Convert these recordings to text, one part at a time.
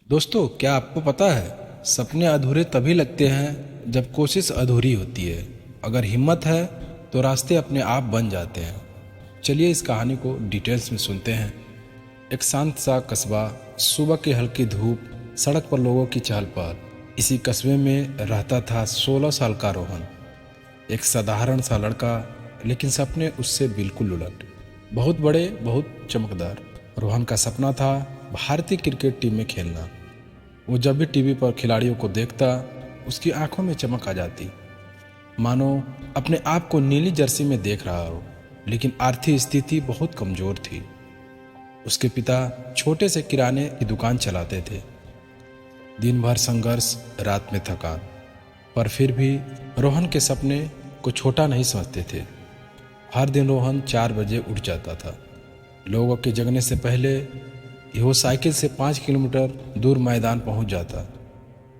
दोस्तों, क्या आपको पता है सपने अधूरे तभी लगते हैं जब कोशिश अधूरी होती है। अगर हिम्मत है तो रास्ते अपने आप बन जाते हैं। चलिए इस कहानी को डिटेल्स में सुनते हैं। एक शांत सा कस्बा, सुबह की हल्की धूप, सड़क पर लोगों की चहल पहल। इसी कस्बे में रहता था 16 साल का रोहन। एक साधारण सा लड़का, लेकिन सपने उससे बिल्कुल उलट, बहुत बड़े, बहुत चमकदार। रोहन का सपना था भारतीय क्रिकेट टीम में खेलना। वो जब भी टीवी पर खिलाड़ियों को देखता, उसकी आंखों में चमक आ जाती, मानो अपने आप को नीली जर्सी में देख रहा हो। लेकिन आर्थिक स्थिति बहुत कमजोर थी। उसके पिता छोटे से किराने की दुकान चलाते थे। दिन भर संघर्ष, रात में थकान, पर फिर भी रोहन के सपने को छोटा नहीं समझते थे। हर दिन रोहन 4 बजे उठ जाता था। लोगों के जगने से पहले वो साइकिल से 5 किलोमीटर दूर मैदान पहुंच जाता।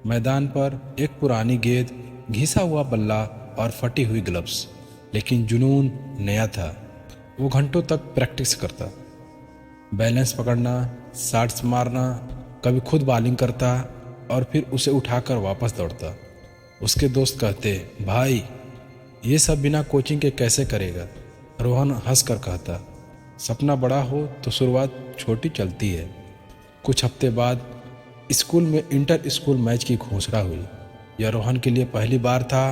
मैदान पर एक पुरानी गेंद, घिसा हुआ बल्ला और फटी हुई ग्लव्स, लेकिन जुनून नया था। वो घंटों तक प्रैक्टिस करता, बैलेंस पकड़ना, शॉट्स मारना, कभी खुद बॉलिंग करता और फिर उसे उठाकर वापस दौड़ता। उसके दोस्त कहते, भाई ये सब बिना कोचिंग के कैसे करेगा? रोहन हंसकर कहता, सपना बड़ा हो तो शुरुआत छोटी चलती है। कुछ हफ्ते बाद स्कूल में इंटर स्कूल मैच की घोषणा हुई। यह रोहन के लिए पहली बार था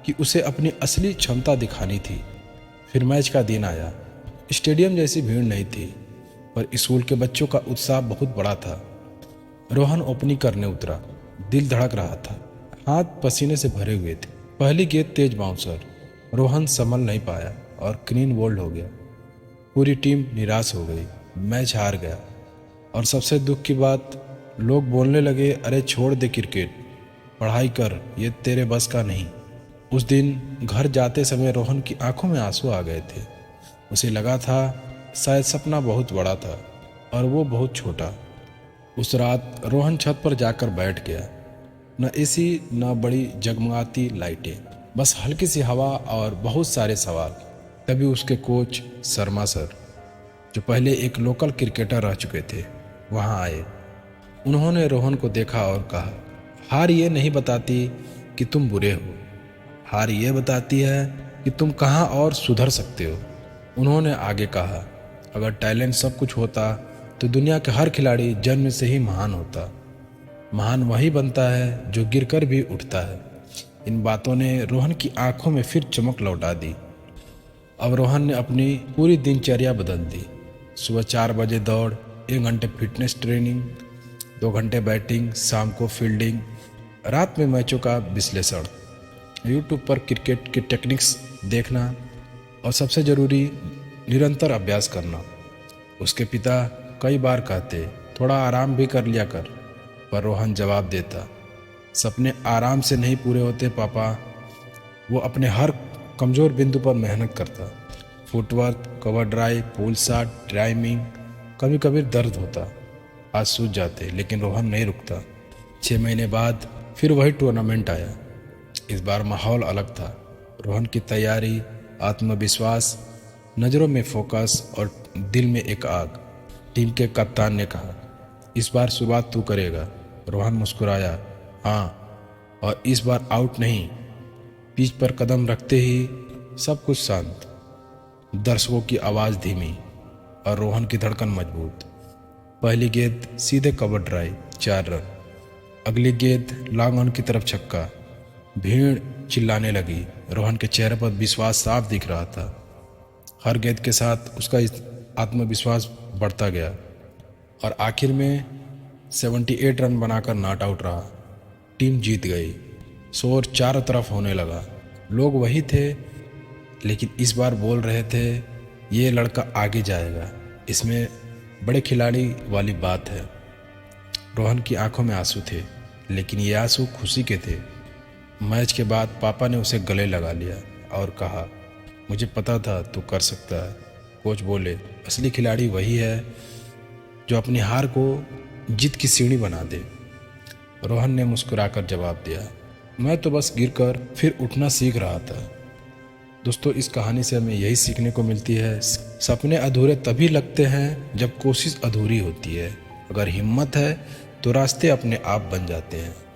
कि उसे अपनी असली क्षमता दिखानी थी। फिर मैच का दिन आया। स्टेडियम जैसी भीड़ नहीं थी, पर स्कूल के बच्चों का उत्साह बहुत बड़ा था। रोहन ओपनिंग करने उतरा। दिल धड़क रहा था, हाथ पसीने से भरे हुए थे। पहली गेंद तेज बाउंसर, रोहन संभल नहीं पाया और क्लीन बोल्ड हो गया। पूरी टीम निराश हो गई, मैच हार गया। और सबसे दुख की बात, लोग बोलने लगे, अरे छोड़ दे क्रिकेट, पढ़ाई कर, ये तेरे बस का नहीं। उस दिन घर जाते समय रोहन की आंखों में आंसू आ गए थे। उसे लगा था शायद सपना बहुत बड़ा था और वो बहुत छोटा। उस रात रोहन छत पर जाकर बैठ गया। न एसी, न बड़ी जगमगाती लाइटें, बस हल्की सी हवा और बहुत सारे सवाल। तभी उसके कोच शर्मा सर, जो पहले एक लोकल क्रिकेटर रह चुके थे, वहां आए। उन्होंने रोहन को देखा और कहा, हार ये नहीं बताती कि तुम बुरे हो, हार ये बताती है कि तुम कहाँ और सुधर सकते हो। उन्होंने आगे कहा, अगर टैलेंट सब कुछ होता तो दुनिया के हर खिलाड़ी जन्म से ही महान होता। महान वही बनता है जो गिरकर भी उठता है। इन बातों ने रोहन की आंखों में फिर चमक लौटा दी। अब रोहन ने अपनी पूरी दिनचर्या बदल दी। सुबह 4 बजे दौड़, 1 घंटे फिटनेस ट्रेनिंग, 2 घंटे बैटिंग, शाम को फील्डिंग, रात में मैचों का विश्लेषण, यूट्यूब पर क्रिकेट के टेक्निक्स देखना और सबसे जरूरी, निरंतर अभ्यास करना। उसके पिता कई बार कहते, थोड़ा आराम भी कर लिया कर, पर रोहन जवाब देता, सपने आराम से नहीं पूरे होते पापा। वो अपने हर कमज़ोर बिंदु पर मेहनत करता। Footwork, cover drive, pull shot, timing. कभी कभी दर्द होता, हाथ सूज जाते, लेकिन रोहन नहीं रुकता। 6 महीने बाद फिर वही टूर्नामेंट आया। इस बार माहौल अलग था। रोहन की तैयारी, आत्मविश्वास, नज़रों में फोकस और दिल में एक आग। टीम के कप्तान ने कहा, इस बार शुरुआत तू करेगा। रोहन मुस्कुराया, हाँ। और इस बार आउट नहीं। पिच पर कदम रखते ही सब कुछ शांत, दर्शकों की आवाज़ धीमी और रोहन की धड़कन मजबूत। पहली गेंद सीधे कवर ड्राइव, 4 रन। अगली गेंद लॉन्ग ऑन की तरफ छक्का। भीड़ चिल्लाने लगी। रोहन के चेहरे पर विश्वास साफ दिख रहा था। हर गेंद के साथ उसका आत्मविश्वास बढ़ता गया और आखिर में 78 रन बनाकर नॉट आउट रहा। टीम जीत गई। शोर चारों तरफ होने लगा। लोग वही थे, लेकिन इस बार बोल रहे थे, ये लड़का आगे जाएगा, इसमें बड़े खिलाड़ी वाली बात है। रोहन की आंखों में आंसू थे, लेकिन ये आंसू खुशी के थे। मैच के बाद पापा ने उसे गले लगा लिया और कहा, मुझे पता था तू कर सकता है। कोच बोले, असली खिलाड़ी वही है जो अपनी हार को जीत की सीढ़ी बना दे। रोहन ने मुस्कुराकर जवाब दिया, मैं तो बस गिरकर फिर उठना सीख रहा था। दोस्तों, इस कहानी से हमें यही सीखने को मिलती है, सपने अधूरे तभी लगते हैं जब कोशिश अधूरी होती है। अगर हिम्मत है तो रास्ते अपने आप बन जाते हैं।